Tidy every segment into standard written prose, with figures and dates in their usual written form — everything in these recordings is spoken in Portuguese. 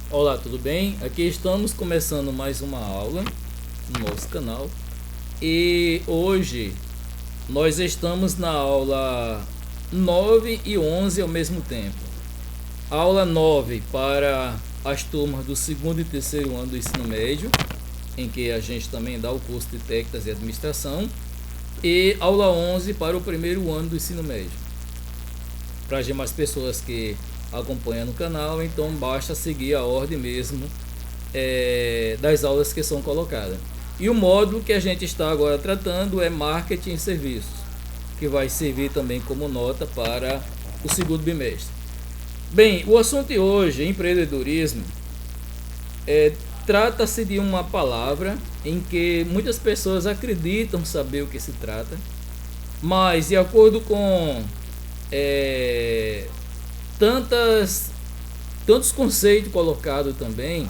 Olá, tudo bem? Aqui estamos começando mais uma aula no nosso canal e hoje nós estamos na aula 9 e 11 ao mesmo tempo. Aula 9 para as turmas do segundo e terceiro ano do ensino médio, em que a gente também dá o curso de técnicas e administração, e aula 11 para o primeiro ano do ensino médio. Para as demais pessoas que acompanham no canal, então basta seguir a ordem mesmo das aulas que são colocadas. E o módulo que a gente está agora tratando é marketing e serviços, que vai servir também como nota para o segundo bimestre. Bem, o assunto de hoje, empreendedorismo, trata-se de uma palavra em que muitas pessoas acreditam saber o que se trata, mas de acordo com tantos conceitos colocados também,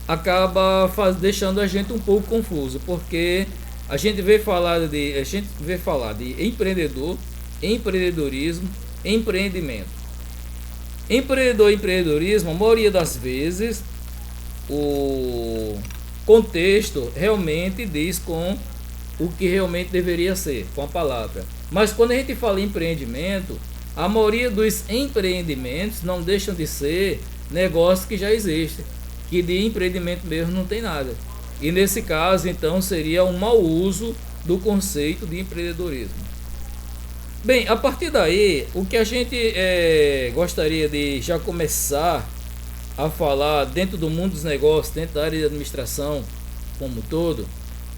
acaba deixando a gente um pouco confuso, porque a gente vê falar de empreendedor, empreendedorismo, empreendimento. Empreendedorismo, a maioria das vezes o contexto realmente diz com o que realmente deveria ser, com a palavra. Mas quando a gente fala em empreendimento, a maioria dos empreendimentos não deixam de ser negócios que já existem, que de empreendimento mesmo não tem nada. E nesse caso, então, seria um mau uso do conceito de empreendedorismo. Bem, a partir daí, o que a gente gostaria de já começar a falar dentro do mundo dos negócios, dentro da área de administração como um todo,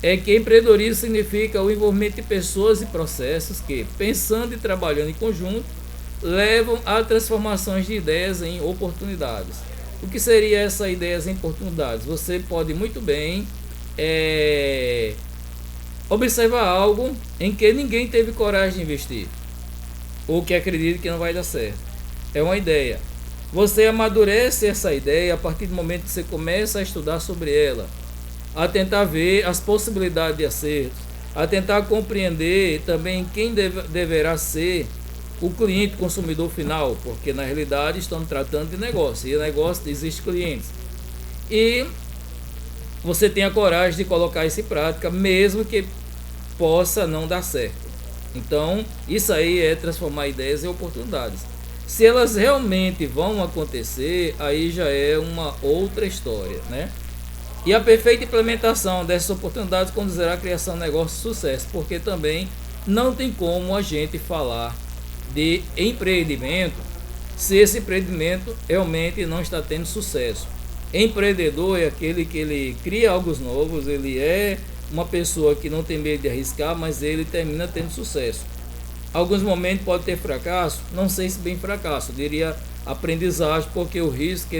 é que empreendedorismo significa o envolvimento de pessoas e processos que, pensando e trabalhando em conjunto, levam a transformações de ideias em oportunidades. O que seria essas ideias em oportunidades? Você pode muito bem observar algo em que ninguém teve coragem de investir, ou que acredita que não vai dar certo. É uma ideia. Você amadurece essa ideia a partir do momento que você começa a estudar sobre ela, a tentar ver as possibilidades de acerto, a tentar compreender também quem deverá ser o cliente consumidor final, porque na realidade estamos tratando de negócio, e negócio existe clientes. E você tem a coragem de colocar isso em prática, mesmo que possa não dar certo. Então, isso aí é transformar ideias em oportunidades. Se elas realmente vão acontecer, aí já é uma outra história, né? E a perfeita implementação dessas oportunidades conduzirá à criação de negócio de sucesso, porque também não tem como a gente falar de empreendimento se esse empreendimento realmente não está tendo sucesso. Empreendedor é aquele que ele cria algo novo, ele é uma pessoa que não tem medo de arriscar, mas ele termina tendo sucesso. Alguns momentos pode ter fracasso, não sei se bem fracasso, eu diria aprendizagem, porque o risco que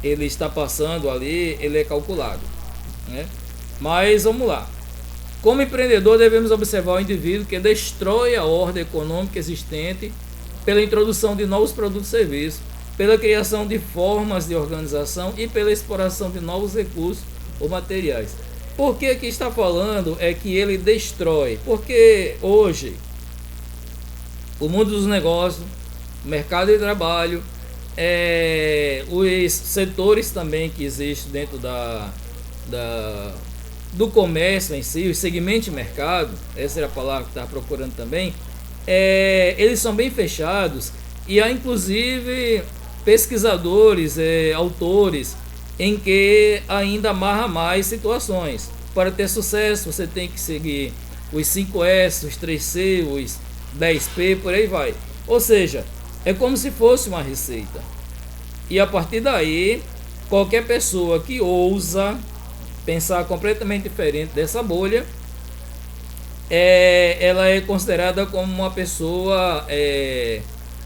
ele está passando ali, ele é calculado, né? Mas vamos lá. Como empreendedor, devemos observar o indivíduo que destrói a ordem econômica existente pela introdução de novos produtos e serviços, pela criação de formas de organização e pela exploração de novos recursos ou materiais. Por que aqui está falando é que ele destrói? Porque hoje o mundo dos negócios, o mercado de trabalho, os setores também que existem dentro do comércio em si, os segmentos de mercado, essa era a palavra que estava procurando também, eles são bem fechados e há inclusive pesquisadores, autores, em que ainda amarra mais situações. Para ter sucesso, você tem que seguir os 5S, os 3C, os 10P, por aí vai. Ou seja, é como se fosse uma receita. E a partir daí, qualquer pessoa que ousa pensar completamente diferente dessa bolha, ela é considerada como uma pessoa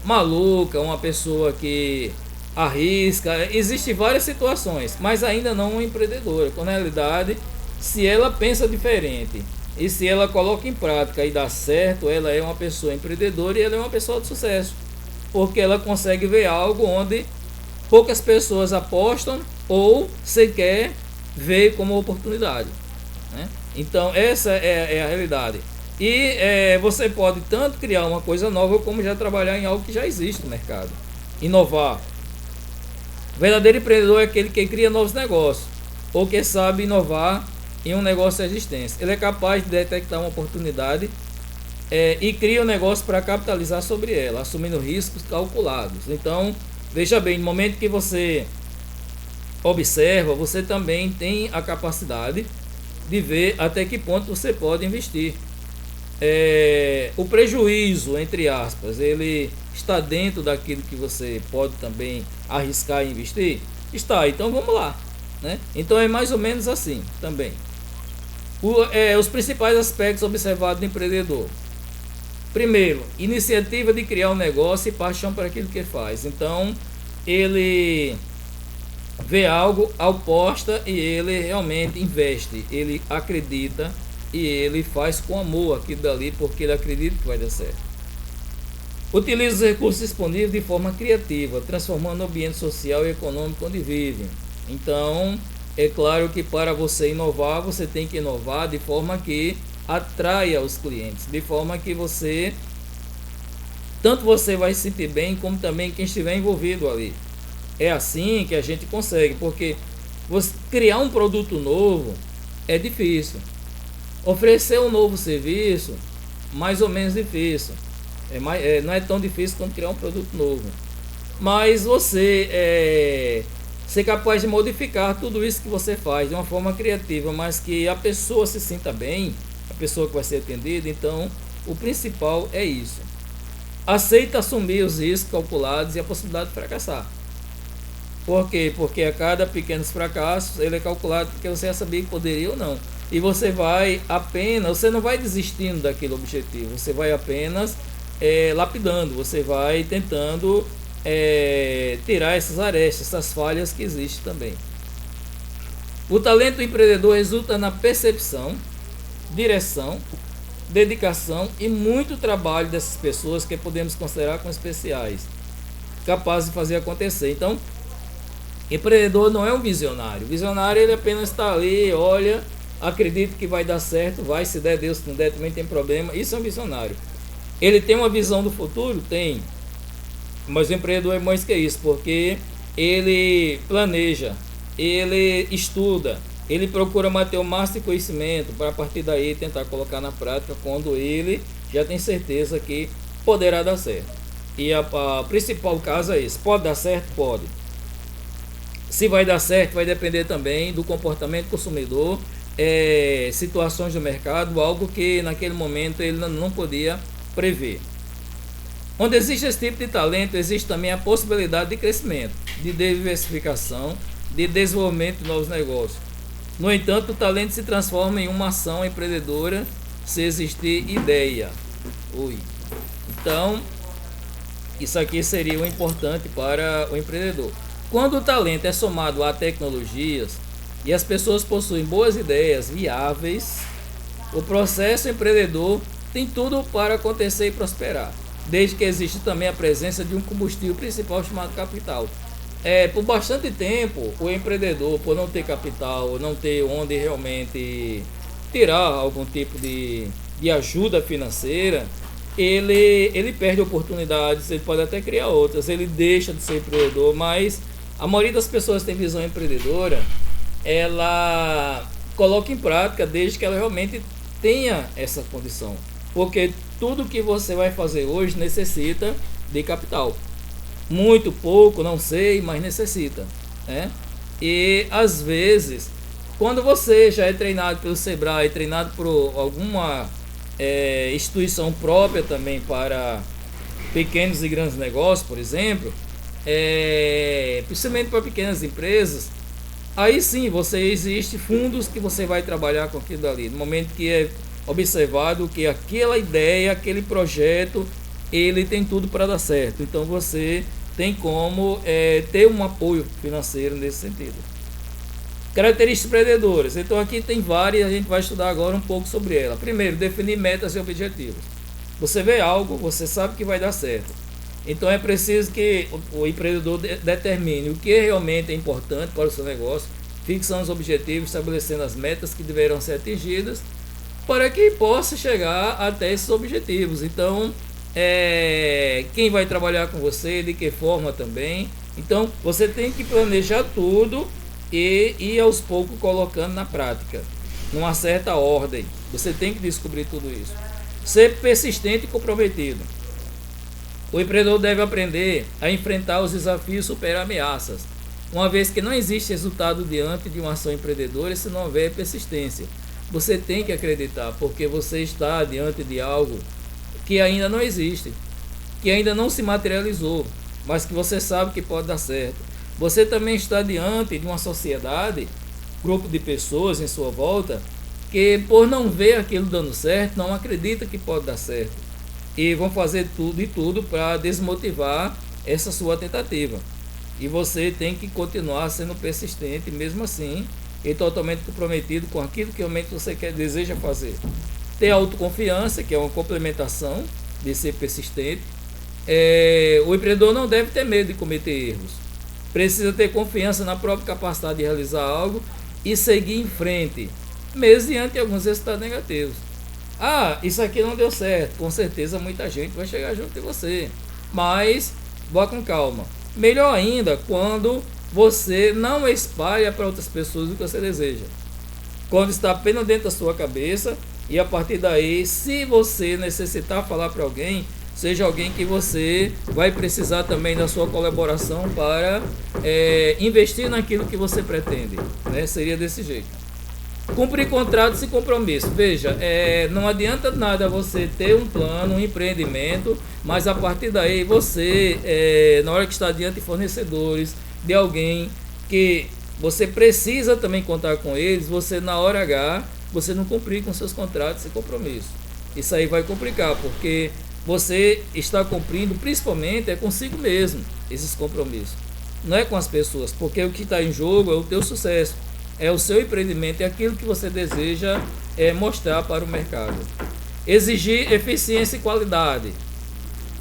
maluca, uma pessoa que arrisca. Existem várias situações, mas ainda não uma empreendedora. Na realidade, se ela pensa diferente e se ela coloca em prática e dá certo, ela é uma pessoa empreendedora e ela é uma pessoa de sucesso, porque ela consegue ver algo onde poucas pessoas apostam ou sequer vê como oportunidade, né? Então essa é a realidade. E você pode tanto criar uma coisa nova como já trabalhar em algo que já existe no mercado, inovar. O verdadeiro empreendedor é aquele que cria novos negócios ou que sabe inovar em um negócio existente. Ele é capaz de detectar uma oportunidade e cria um negócio para capitalizar sobre ela, assumindo riscos calculados. Então, veja bem, no momento que você observa, você também tem a capacidade de ver até que ponto você pode investir. O prejuízo, entre aspas, ele está dentro daquilo que você pode também arriscar e investir? Está, então vamos lá, né? Então é mais ou menos assim também. Os principais aspectos observados do empreendedor. Primeiro, iniciativa de criar um negócio e paixão por aquilo que faz. Então, ele vê algo, aposta e ele realmente investe. Ele acredita e ele faz com amor aquilo dali porque ele acredita que vai dar certo. Utiliza os recursos disponíveis de forma criativa, transformando o ambiente social e econômico onde vive. Então, é claro que para você inovar, você tem que inovar de forma que atraia os clientes, de forma que tanto você vai se sentir bem, como também quem estiver envolvido ali. É assim que a gente consegue, porque criar um produto novo é difícil. Oferecer um novo serviço, mais ou menos difícil. Não é tão difícil quanto criar um produto novo. Mas você ser capaz de modificar tudo isso que você faz de uma forma criativa, mas que a pessoa se sinta bem, a pessoa que vai ser atendida. Então, o principal é isso. Aceita assumir os riscos calculados e a possibilidade de fracassar. Por quê? Porque a cada pequenos fracassos, ele é calculado porque você já sabia que poderia ou não. E você não vai desistindo daquele objetivo, você vai apenas lapidando, você vai tentando tirar essas arestas, essas falhas que existem também. O talento do empreendedor resulta na percepção, direção, dedicação e muito trabalho dessas pessoas que podemos considerar como especiais, capazes de fazer acontecer. Então, empreendedor não é um visionário. O visionário, ele apenas está ali, olha, acredita que vai dar certo, vai, se der Deus, se não der também tem problema. Isso é um visionário. Ele tem uma visão do futuro? Tem. Mas o empreendedor é mais que isso, porque ele planeja, ele estuda, ele procura manter o máximo de conhecimento para a partir daí tentar colocar na prática quando ele já tem certeza que poderá dar certo. E a principal caso é esse. Pode dar certo? Pode. Se vai dar certo, vai depender também do comportamento do consumidor, situações do mercado, algo que naquele momento ele não podia prever. Onde existe esse tipo de talento, existe também a possibilidade de crescimento, de diversificação, de desenvolvimento de novos negócios. No entanto, o talento se transforma em uma ação empreendedora se existir ideia. Então, isso aqui seria o importante para o empreendedor. Quando o talento é somado a tecnologias e as pessoas possuem boas ideias viáveis, o processo empreendedor tem tudo para acontecer e prosperar, desde que existe também a presença de um combustível principal chamado capital. Por bastante tempo, o empreendedor, por não ter capital, não ter onde realmente tirar algum tipo de ajuda financeira, ele perde oportunidades, ele pode até criar outras, ele deixa de ser empreendedor. Mas a maioria das pessoas que tem visão empreendedora, ela coloca em prática desde que ela realmente tenha essa condição, porque tudo que você vai fazer hoje necessita de capital. Muito pouco, não sei, mas necessita, né? E às vezes, quando você já é treinado pelo Sebrae, treinado por alguma instituição própria também para pequenos e grandes negócios, por exemplo, principalmente para pequenas empresas, aí sim existe fundos que você vai trabalhar com aquilo ali. No momento que é observado que aquela ideia, aquele projeto, ele tem tudo para dar certo. Então você tem como ter um apoio financeiro nesse sentido. Características empreendedoras. Então aqui tem várias, a gente vai estudar agora um pouco sobre ela. Primeiro, definir metas e objetivos. Você vê algo, você sabe que vai dar certo. Então é preciso que o empreendedor determine o que realmente é importante para o seu negócio, fixando os objetivos, estabelecendo as metas que deverão ser atingidas para que possa chegar até esses objetivos. Então, quem vai trabalhar com você, de que forma também, Então, você tem que planejar tudo e ir aos poucos colocando na prática, numa certa ordem. Você tem que descobrir tudo isso. Ser persistente e comprometido. O empreendedor deve aprender a enfrentar os desafios e superar ameaças, uma vez que não existe resultado diante de uma ação empreendedora se não houver persistência. Você tem que acreditar, porque você está diante de algo que ainda não existe, que ainda não se materializou, mas que você sabe que pode dar certo. Você também está diante de uma sociedade, grupo de pessoas em sua volta, que por não ver aquilo dando certo, não acredita que pode dar certo. E vão fazer tudo e tudo para desmotivar essa sua tentativa. E você tem que continuar sendo persistente, mesmo assim, e totalmente comprometido com aquilo que realmente você deseja fazer. Ter autoconfiança, que é uma complementação de ser persistente. O empreendedor não deve ter medo de cometer erros. Precisa ter confiança na própria capacidade de realizar algo e seguir em frente, mesmo diante de alguns resultados negativos. Ah, isso aqui não deu certo. Com certeza muita gente vai chegar junto de você, mas vá com calma. Melhor ainda quando você não espalha para outras pessoas o que você deseja. Quando está apenas dentro da sua cabeça, e a partir daí, se você necessitar falar para alguém, seja alguém que você vai precisar também da sua colaboração para investir naquilo que você pretende, né? Seria desse jeito. Cumprir contratos e compromissos. Veja, não adianta nada você ter um plano, um empreendimento, mas a partir daí você, na hora que está diante de fornecedores, de alguém que você precisa também contar com eles, você na hora H, você não cumprir com seus contratos e compromissos. Isso aí vai complicar, porque você está cumprindo, principalmente, consigo mesmo, esses compromissos. Não é com as pessoas, porque o que está em jogo é o teu sucesso, é o seu empreendimento, é aquilo que você deseja mostrar para o mercado. Exigir eficiência e qualidade.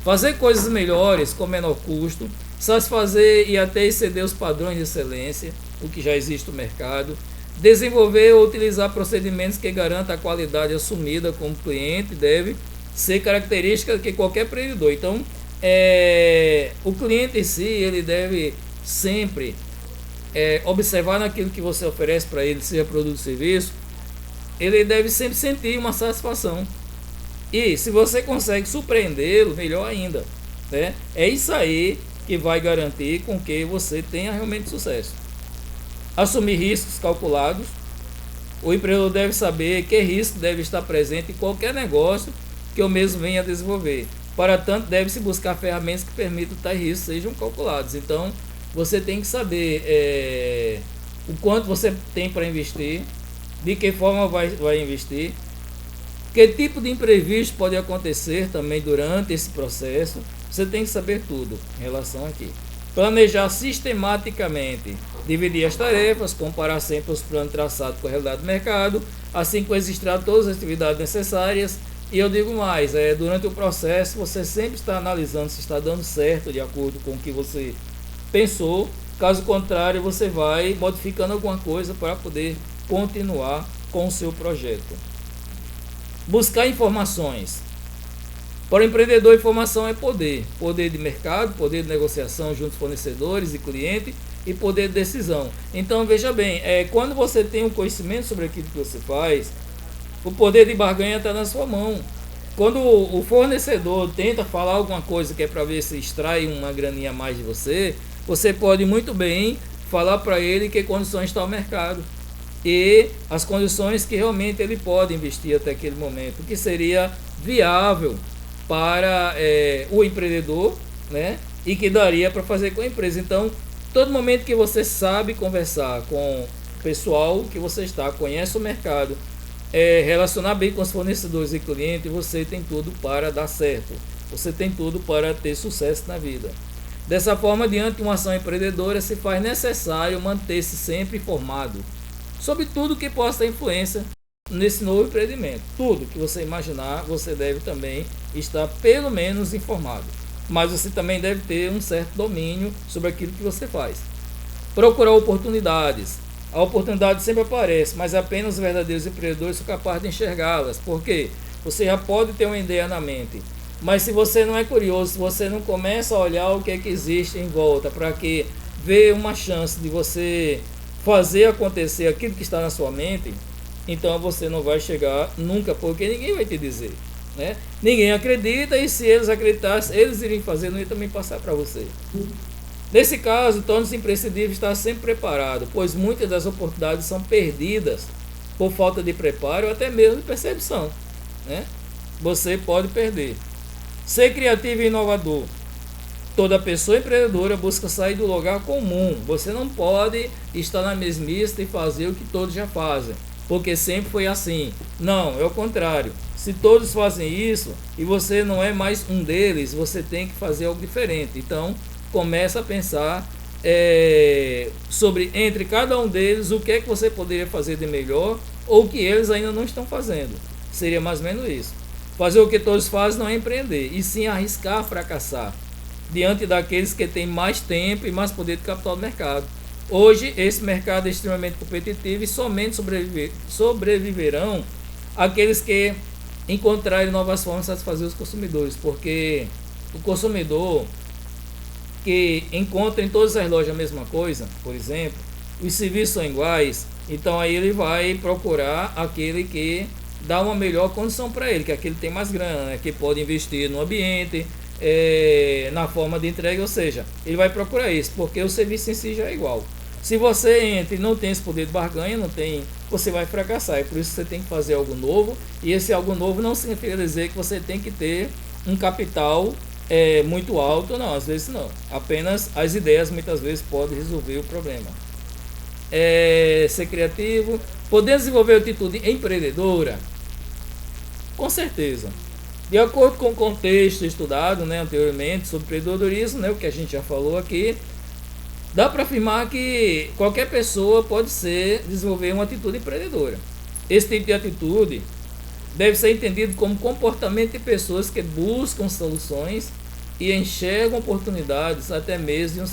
Fazer coisas melhores com menor custo, satisfazer e até exceder os padrões de excelência, o que já existe no mercado. Desenvolver ou utilizar procedimentos que garantam a qualidade assumida como cliente deve ser característica de qualquer empreendedor. Então, o cliente em si, ele deve sempre observar naquilo que você oferece para ele, seja produto ou serviço, ele deve sempre sentir uma satisfação. E se você consegue surpreendê-lo, melhor ainda, né? É isso aí que vai garantir com que você tenha realmente sucesso. Assumir riscos calculados. O empreendedor deve saber que risco deve estar presente em qualquer negócio que eu mesmo venha a desenvolver. Para tanto, deve-se buscar ferramentas que permitam que tais riscos sejam calculados. Então, você tem que saber o quanto você tem para investir, de que forma vai investir, que tipo de imprevisto pode acontecer também durante esse processo. Você tem que saber tudo em relação aqui. Planejar sistematicamente, dividir as tarefas, comparar sempre os planos traçados com a realidade do mercado, assim como registrar todas as atividades necessárias. E eu digo mais, durante o processo você sempre está analisando se está dando certo de acordo com o que você pensou. Caso contrário, você vai modificando alguma coisa para poder continuar com o seu projeto. Buscar informações. Para o empreendedor, informação é poder. Poder de mercado, poder de negociação junto aos fornecedores e clientes e poder de decisão. Então, veja bem, quando você tem um conhecimento sobre aquilo que você faz, o poder de barganha está na sua mão. Quando o fornecedor tenta falar alguma coisa que é para ver se extrai uma graninha a mais de você, você pode muito bem falar para ele que condições está o mercado e as condições que realmente ele pode investir até aquele momento, que seria viável para o empreendedor, né? E que daria para fazer com a empresa. Então, todo momento que você sabe conversar com o pessoal que você está, conhece o mercado, relacionar bem com os fornecedores e clientes, você tem tudo para dar certo. Você tem tudo para ter sucesso na vida. Dessa forma, diante de uma ação empreendedora, se faz necessário manter-se sempre informado sobre tudo que possa ter influência nesse novo empreendimento. Tudo que você imaginar, você deve também estar pelo menos informado. Mas você também deve ter um certo domínio sobre aquilo que você faz. Procurar oportunidades. A oportunidade sempre aparece, mas apenas os verdadeiros empreendedores são capazes de enxergá-las. Por quê? Você já pode ter uma ideia na mente, Mas se você não é curioso, se você não começa a olhar o que é que existe em volta, para que ver uma chance de você fazer acontecer aquilo que está na sua mente, então você não vai chegar nunca, porque ninguém vai te dizer, né? Ninguém acredita, e se eles acreditassem, eles iriam fazer, não ia também passar para você. Nesse caso, torna-se imprescindível estar sempre preparado, pois muitas das oportunidades são perdidas por falta de preparo ou até mesmo de percepção, né? Você pode perder. Ser criativo e inovador. Toda pessoa empreendedora busca sair do lugar comum. Você não pode estar na mesmice e fazer o que todos já fazem, porque sempre foi assim. Não, é o contrário. Se todos fazem isso e você não é mais um deles, você tem que fazer algo diferente. Então, começa a pensar sobre entre cada um deles o que é que você poderia fazer de melhor ou o que eles ainda não estão fazendo. Seria mais ou menos isso. Fazer o que todos fazem não é empreender, e sim arriscar fracassar diante daqueles que têm mais tempo e mais poder de capital do mercado. Hoje, esse mercado é extremamente competitivo e somente sobreviverão aqueles que encontrarem novas formas de satisfazer os consumidores, porque o consumidor que encontra em todas as lojas a mesma coisa, por exemplo, os serviços são iguais, então aí ele vai procurar aquele que dá uma melhor condição para ele, que é aquele que tem mais grana, né, que pode investir no ambiente, na forma de entrega, ou seja, ele vai procurar isso, porque o serviço em si já é igual. Se você entra e não tem esse poder de barganha, você vai fracassar. É por isso que você tem que fazer algo novo, e esse algo novo não significa dizer que você tem que ter um capital muito alto, não, às vezes não. Apenas as ideias muitas vezes podem resolver o problema. Ser criativo, poder desenvolver atitude empreendedora, com certeza. De acordo com o contexto estudado, né, anteriormente sobre empreendedorismo, né, o que a gente já falou aqui, dá para afirmar que qualquer pessoa pode desenvolver uma atitude empreendedora. Esse tipo de atitude deve ser entendido como comportamento de pessoas que buscam soluções e enxergam oportunidades até mesmo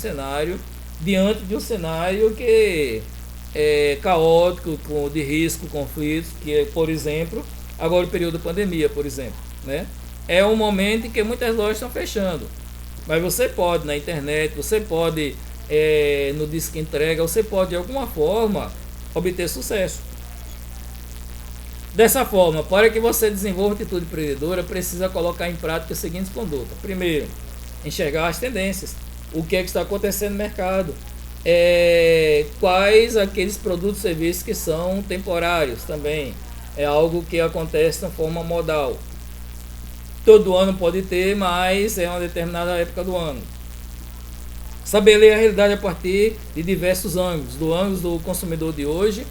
diante de um cenário que é caótico, de risco, conflitos, que é, por exemplo, agora o período da pandemia, por exemplo, né? É um momento em que muitas lojas estão fechando, mas você pode na internet, você pode no disco entrega, você pode de alguma forma obter sucesso. Dessa forma, para que você desenvolva atitude empreendedora, precisa colocar em prática as seguintes condutas. Primeiro, enxergar as tendências, o que é que está acontecendo no mercado, quais aqueles produtos e serviços que são temporários também, é algo que acontece de forma modal. Todo ano pode ter, mas é uma determinada época do ano. Saber ler a realidade a partir de diversos ângulos, do ângulo do consumidor de hoje,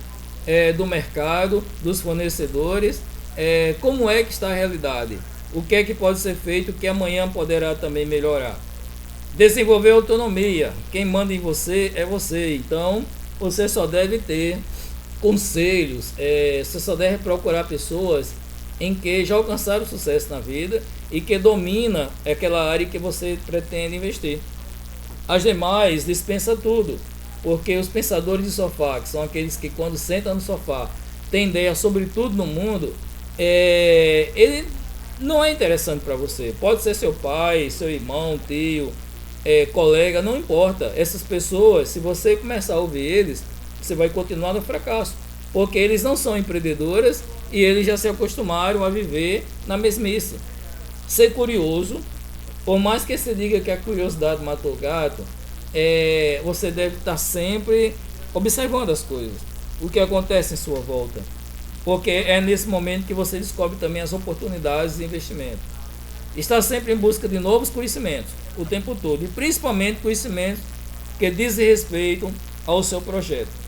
do mercado, dos fornecedores, como é que está a realidade, o que é que pode ser feito, o que amanhã poderá também melhorar. Desenvolver autonomia, quem manda em você é você, então você só deve ter conselhos, você só deve procurar pessoas em que já alcançaram sucesso na vida e que domina aquela área que você pretende investir. As demais dispensa tudo, porque os pensadores de sofá, que são aqueles que quando sentam no sofá têm ideia sobre tudo no mundo, ele não é interessante para você. Pode ser seu pai, seu irmão, tio, colega, não importa. Essas pessoas, se você começar a ouvir eles, você vai continuar no fracasso, porque eles não são empreendedores e eles já se acostumaram a viver na mesmice. Ser curioso, por mais que você diga que a curiosidade matou o gato, você deve estar sempre observando as coisas, o que acontece em sua volta, porque é nesse momento que você descobre também as oportunidades de investimento. Está sempre em busca de novos conhecimentos, o tempo todo, e principalmente conhecimentos que dizem respeito ao seu projeto.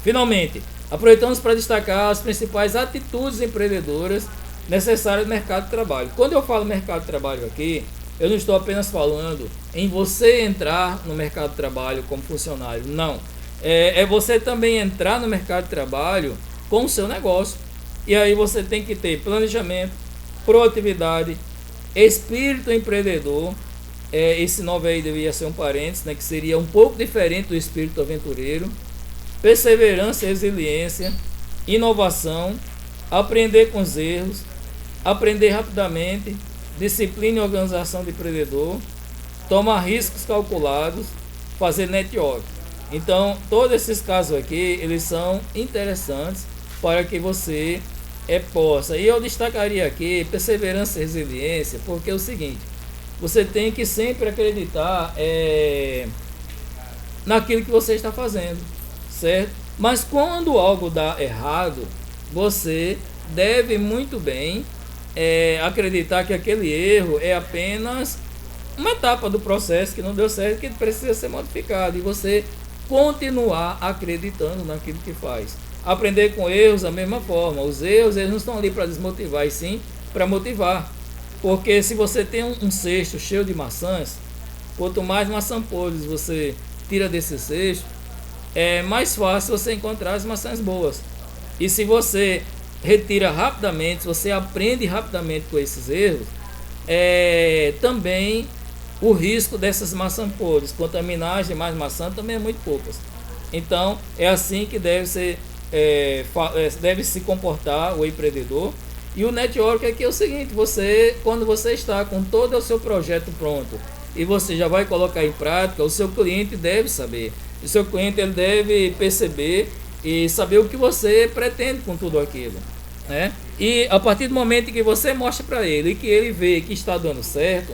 Finalmente, aproveitamos para destacar as principais atitudes empreendedoras necessárias no mercado de trabalho. Quando eu falo mercado de trabalho aqui, eu não estou apenas falando em você entrar no mercado de trabalho como funcionário, não. É você também entrar no mercado de trabalho com o seu negócio. E aí você tem que ter planejamento, proatividade, espírito empreendedor. Esse nome aí deveria ser um parênteses, né, que seria um pouco diferente do espírito aventureiro. Perseverança e resiliência, inovação, aprender com os erros, aprender rapidamente, disciplina e organização de empreendedor, tomar riscos calculados, fazer network. Então, todos esses casos aqui, eles são interessantes para que você possa. E eu destacaria aqui perseverança e resiliência, porque é o seguinte, você tem que sempre acreditar naquilo que você está fazendo, certo? Mas quando algo dá errado, você deve muito bem acreditar que aquele erro é apenas uma etapa do processo que não deu certo, que precisa ser modificado, e você continuar acreditando naquilo que faz. Aprender com erros da mesma forma. Os erros, eles não estão ali para desmotivar, e sim para motivar. Porque se você tem um cesto cheio de maçãs, quanto mais maçã podres você tira desse cesto, é mais fácil você encontrar as maçãs boas. E se você retira rapidamente, se você aprende rapidamente com esses erros, também o risco dessas maçãs podres contaminar as demais maçãs também é muito poucas. Então é assim que deve se comportar o empreendedor. E o network aqui é o seguinte: quando você está com todo o seu projeto pronto e você já vai colocar em prática, o seu cliente deve saber. O seu cliente, ele deve perceber e saber o que você pretende com tudo aquilo, né? E a partir do momento que você mostra para ele e que ele vê que está dando certo,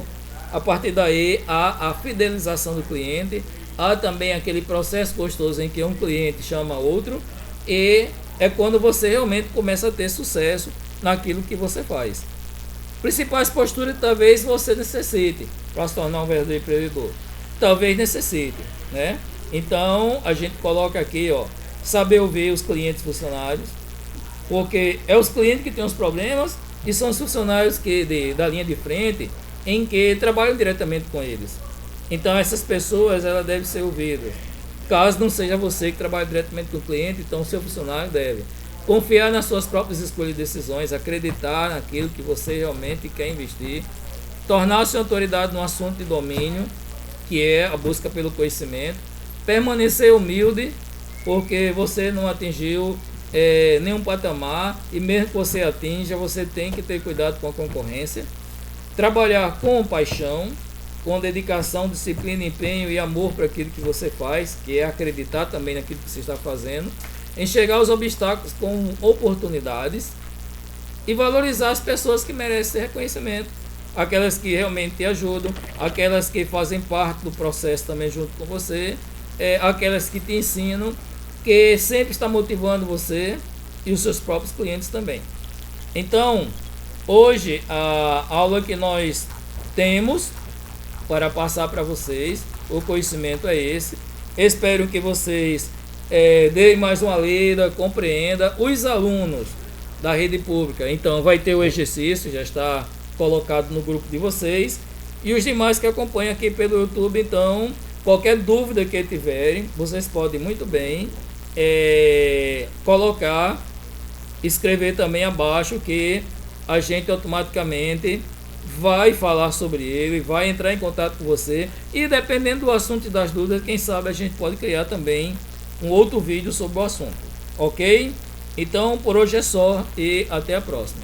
a partir daí há a fidelização do cliente, há também aquele processo gostoso em que um cliente chama outro, e é quando você realmente começa a ter sucesso naquilo que você faz. Principais posturas que talvez você necessite para se tornar um verdadeiro empreendedor. Talvez necessite, né? Então a gente coloca aqui, ó, saber ouvir os clientes e funcionários, porque é os clientes que têm os problemas e são os funcionários da linha de frente em que trabalham diretamente com eles. Então essas pessoas, elas devem ser ouvidas. Caso não seja você que trabalha diretamente com o cliente, então o seu funcionário deve confiar nas suas próprias escolhas e decisões, acreditar naquilo que você realmente quer investir, tornar-se autoridade no assunto de domínio, que é a busca pelo conhecimento, permanecer humilde, porque você não atingiu nenhum patamar, e mesmo que você atinja, você tem que ter cuidado com a concorrência, trabalhar com paixão, com dedicação, disciplina, empenho e amor para aquilo que você faz, que é acreditar também naquilo que você está fazendo, enxergar os obstáculos com oportunidades e valorizar as pessoas que merecem reconhecimento, aquelas que realmente te ajudam, aquelas que fazem parte do processo também junto com você, aquelas que te ensinam, que sempre está motivando você e os seus próprios clientes também. Então, hoje a aula que nós temos para passar para vocês, o conhecimento é esse. Espero que vocês deem mais uma lida, compreenda. Os alunos da rede pública, então vai ter o exercício, já está colocado no grupo de vocês, e os demais que acompanham aqui pelo YouTube. Então, qualquer dúvida que tiverem, vocês podem muito bem colocar, escrever também abaixo, que a gente automaticamente vai falar sobre ele, vai entrar em contato com você, e dependendo do assunto e das dúvidas, quem sabe a gente pode criar também um outro vídeo sobre o assunto, ok? Então por hoje é só, e até a próxima.